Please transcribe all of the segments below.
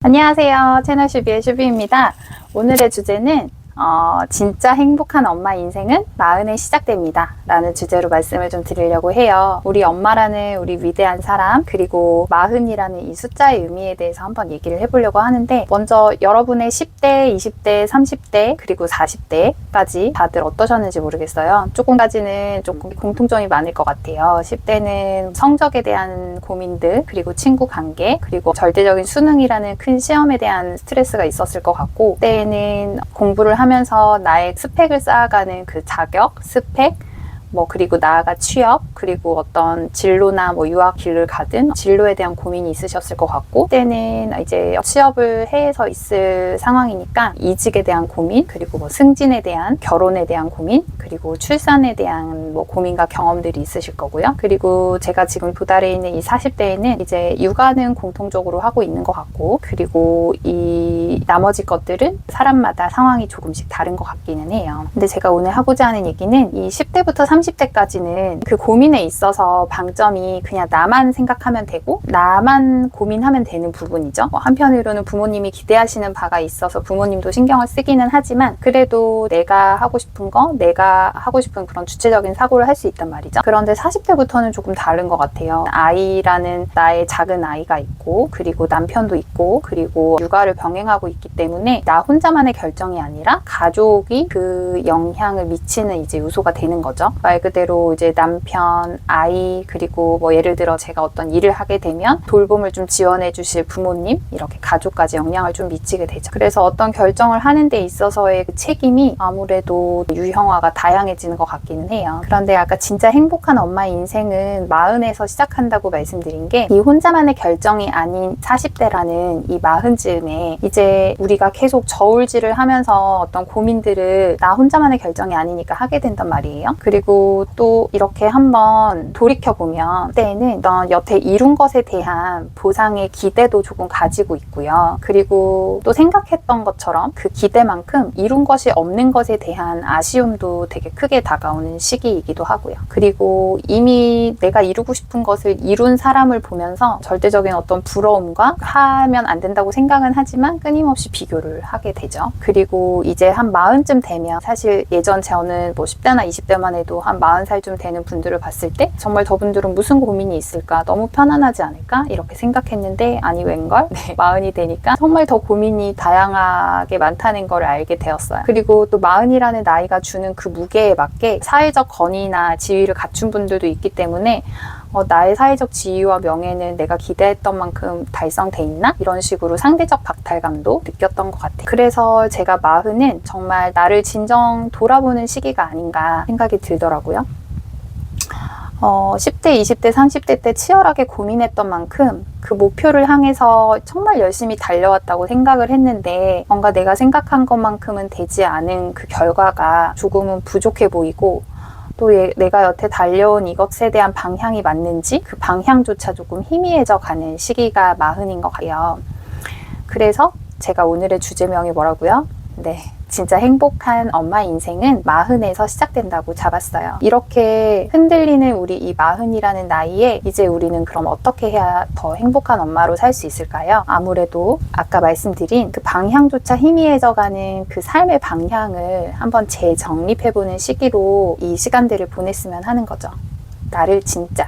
안녕하세요. 채널 슈비의 슈비입니다. 오늘의 주제는 진짜 행복한 엄마 인생은 마흔에 시작됩니다 라는 주제로 말씀을 좀 드리려고 해요. 우리 엄마라는 우리 위대한 사람, 그리고 마흔이라는 이 숫자의 의미에 대해서 한번 얘기를 해보려고 하는데, 먼저 여러분의 10대, 20대, 30대, 그리고 40대까지 다들 어떠셨는지 모르겠어요. 조금 공통점이 많을 것 같아요. 10대는 성적에 대한 고민들, 그리고 친구 관계, 그리고 절대적인 수능이라는 큰 시험에 대한 스트레스가 있었을 것 같고, 그때는 공부를 하면서 나의 스펙을 쌓아가는 그 자격, 스펙, 그리고 나아가 취업, 그리고 어떤 진로나 유학 길을 가든 진로에 대한 고민이 있으셨을 것 같고, 그때는 이제 취업을 해서 있을 상황이니까 이직에 대한 고민, 그리고 승진에 대한, 결혼에 대한 고민, 그리고 출산에 대한 고민과 경험들이 있으실 거고요. 그리고 제가 지금 도달해 있는 이 40대에는 이제 육아는 공통적으로 하고 있는 것 같고, 그리고 이 나머지 것들은 사람마다 상황이 조금씩 다른 것 같기는 해요. 근데 제가 오늘 하고자 하는 얘기는 이 10대부터 30대까지는 그 고민에 있어서 방점이 그냥 나만 생각하면 되고 나만 고민하면 되는 부분이죠. 한편으로는 부모님이 기대하시는 바가 있어서 부모님도 신경을 쓰기는 하지만, 그래도 내가 하고 싶은 거, 내가 하고 싶은 그런 주체적인 사고를 할 수 있단 말이죠. 그런데 40대부터는 조금 다른 것 같아요. 아이라는 나의 작은 아이가 있고, 그리고 남편도 있고, 그리고 육아를 병행하고 있기 때문에 나 혼자만의 결정이 아니라 가족이 그 영향을 미치는 이제 요소가 되는 거죠. 말 그대로 이제 남편, 아이, 그리고 예를 들어 제가 어떤 일을 하게 되면 돌봄을 좀 지원해 주실 부모님, 이렇게 가족까지 영향을 좀 미치게 되죠. 그래서 어떤 결정을 하는 데 있어서의 그 책임이 아무래도 유형화가 다양해지는 것 같기는 해요. 그런데 아까 진짜 행복한 엄마의 인생은 마흔에서 시작한다고 말씀드린 게, 이 혼자만의 결정이 아닌 40대라는 이 마흔쯤에 이제 우리가 계속 저울질을 하면서 어떤 고민들을 나 혼자만의 결정이 아니니까 하게 된단 말이에요. 그리고 또 이렇게 한번 돌이켜보면 그때는 너 여태 이룬 것에 대한 보상의 기대도 조금 가지고 있고요. 그리고 또 생각했던 것처럼 그 기대만큼 이룬 것이 없는 것에 대한 아쉬움도 되게 크게 다가오는 시기이기도 하고요. 그리고 이미 내가 이루고 싶은 것을 이룬 사람을 보면서 절대적인 어떤 부러움과 하면 안 된다고 생각은 하지만 끊임없이 비교를 하게 되죠. 그리고 이제 한 마흔쯤 되면, 사실 예전 저는 10대나 20대만 해도 한 40살쯤 되는 분들을 봤을 때 정말 저분들은 무슨 고민이 있을까, 너무 편안하지 않을까 이렇게 생각했는데, 아니 웬걸? 네, 마흔이 되니까 정말 더 고민이 다양하게 많다는 걸 알게 되었어요. 그리고 또 마흔이라는 나이가 주는 그 무게에 맞게 사회적 권위나 지위를 갖춘 분들도 있기 때문에 나의 사회적 지위와 명예는 내가 기대했던 만큼 달성돼 있나? 이런 식으로 상대적 박탈감도 느꼈던 것 같아요. 그래서 제가 마흔은 정말 나를 진정 돌아보는 시기가 아닌가 생각이 들더라고요. 10대, 20대, 30대 때 치열하게 고민했던 만큼 그 목표를 향해서 정말 열심히 달려왔다고 생각을 했는데, 뭔가 내가 생각한 것만큼은 되지 않은 그 결과가 조금은 부족해 보이고, 또 내가 여태 달려온 이것에 대한 방향이 맞는지 그 방향조차 조금 희미해져 가는 시기가 마흔인 것 같아요. 그래서 제가 오늘의 주제명이 뭐라고요? 네, 진짜 행복한 엄마 인생은 마흔에서 시작된다고 잡았어요. 이렇게 흔들리는 우리 이 마흔이라는 나이에 이제 우리는 그럼 어떻게 해야 더 행복한 엄마로 살 수 있을까요? 아무래도 아까 말씀드린 그 방향조차 희미해져가는 그 삶의 방향을 한번 재정립해보는 시기로 이 시간들을 보냈으면 하는 거죠. 나를 진짜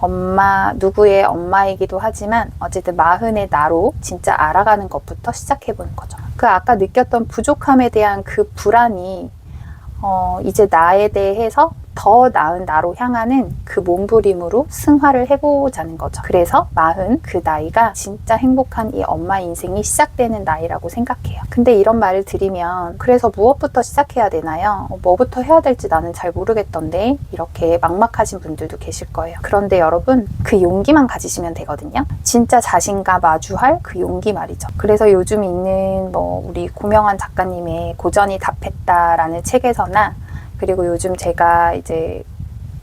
누구의 엄마이기도 하지만 어쨌든 마흔의 나로 진짜 알아가는 것부터 시작해보는 거죠. 그 아까 느꼈던 부족함에 대한 그 불안이 이제 나에 대해서 더 나은 나로 향하는 그 몸부림으로 승화를 해보자는 거죠. 그래서 마흔, 그 나이가 진짜 행복한 이 엄마 인생이 시작되는 나이라고 생각해요. 근데 이런 말을 드리면, 그래서 무엇부터 시작해야 되나요? 뭐부터 해야 될지 나는 잘 모르겠던데, 이렇게 막막하신 분들도 계실 거예요. 그런데 여러분, 그 용기만 가지시면 되거든요. 진짜 자신과 마주할 그 용기 말이죠. 그래서 요즘 있는 우리 고명환 작가님의 고전이 답했다라는 책에서나, 그리고 요즘 제가 이제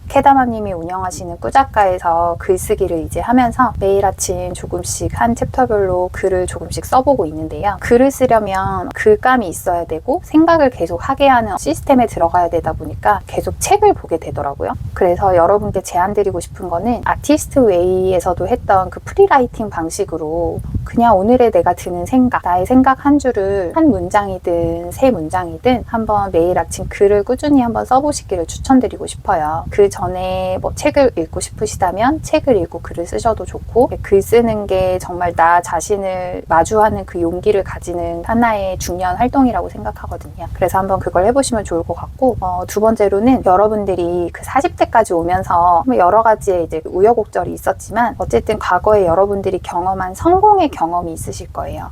캐다마님이 운영하시는 꾸작가에서 글쓰기를 이제 하면서 매일 아침 조금씩 한 챕터별로 글을 조금씩 써보고 있는데요. 글을 쓰려면 글감이 있어야 되고 생각을 계속 하게 하는 시스템에 들어가야 되다 보니까 계속 책을 보게 되더라고요. 그래서 여러분께 제안드리고 싶은 거는 아티스트 웨이에서도 했던 그 프리라이팅 방식으로 그냥 오늘의 내가 드는 생각, 나의 생각 한 줄을 한 문장이든 세 문장이든 한번 매일 아침 글을 꾸준히 한번 써보시기를 추천드리고 싶어요. 그 전에 뭐 책을 읽고 싶으시다면 책을 읽고 글을 쓰셔도 좋고, 글 쓰는 게 정말 나 자신을 마주하는 그 용기를 가지는 하나의 중요한 활동이라고 생각하거든요. 그래서 한번 그걸 해보시면 좋을 것 같고, 두 번째로는 여러분들이 그 40대까지 오면서 여러 가지의 이제 우여곡절이 있었지만 어쨌든 과거에 여러분들이 경험한 성공의 경험이 있으실 거예요.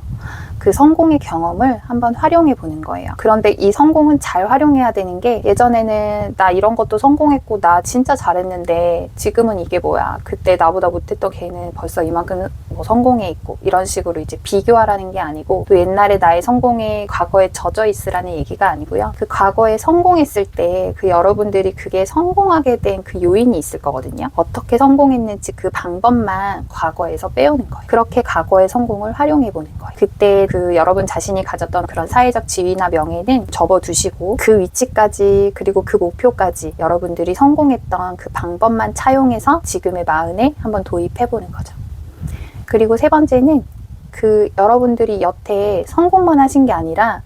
그 성공의 경험을 한번 활용해 보는 거예요. 그런데 이 성공은 잘 활용해야 되는 게, 예전에는 나 이런 것도 성공했고 나 진짜 잘했는데 지금은 이게 뭐야, 그때 나보다 못했던 걔는 벌써 이만큼 뭐 성공해 있고, 이런 식으로 이제 비교하라는 게 아니고, 또 옛날에 나의 성공에 과거에 젖어 있으라는 얘기가 아니고요. 그 과거에 성공했을 때 그 여러분들이 그게 성공하게 된 그 요인이 있을 거거든요. 어떻게 성공했는지 그 방법만 과거에서 빼오는 거예요. 그렇게 과거의 성공을 활용해 보는 거예요. 그때 그 여러분 자신이 가졌던 그런 사회적 지위나 명예는 접어두시고, 그 위치까지 그리고 그 목표까지 여러분들이 성공했던 그 방법만 차용해서 지금의 마흔에 한번 도입해보는 거죠. 그리고 세 번째는 그 여러분들이 여태 성공만 하신 게 아니라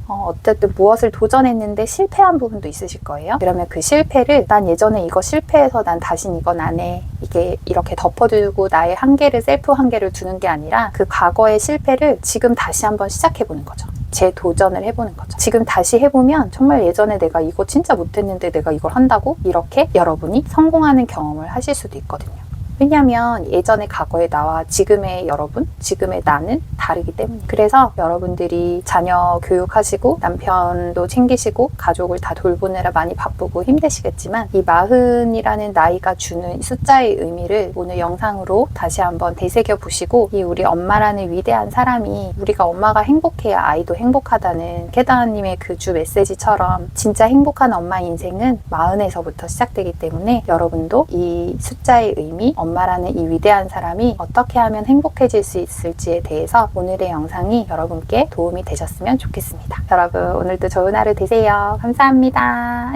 어쨌든 무엇을 도전했는데 실패한 부분도 있으실 거예요. 그러면 그 실패를, 난 예전에 이거 실패해서 난 다신 이건 안 해, 이게 이렇게 덮어두고 나의 한계를, 셀프 한계를 두는 게 아니라 그 과거의 실패를 지금 다시 한번 시작해보는 거죠. 재도전을 해보는 거죠. 지금 다시 해보면 정말 예전에 내가 이거 진짜 못했는데 내가 이걸 한다고? 이렇게 여러분이 성공하는 경험을 하실 수도 있거든요. 왜냐하면 예전의 과거의 나와 지금의 여러분, 지금의 나는 다르기 때문에. 그래서 여러분들이 자녀 교육하시고 남편도 챙기시고 가족을 다 돌보느라 많이 바쁘고 힘드시겠지만, 이 40이라는 나이가 주는 숫자의 의미를 오늘 영상으로 다시 한번 되새겨 보시고, 이 우리 엄마라는 위대한 사람이, 우리가 엄마가 행복해야 아이도 행복하다는 캐다님의 그 주 메시지처럼 진짜 행복한 엄마 인생은 40에서부터 시작되기 때문에, 여러분도 이 숫자의 의미, 엄마라는 이 위대한 사람이 어떻게 하면 행복해질 수 있을지에 대해서 오늘의 영상이 여러분께 도움이 되셨으면 좋겠습니다. 여러분, 오늘도 좋은 하루 되세요. 감사합니다.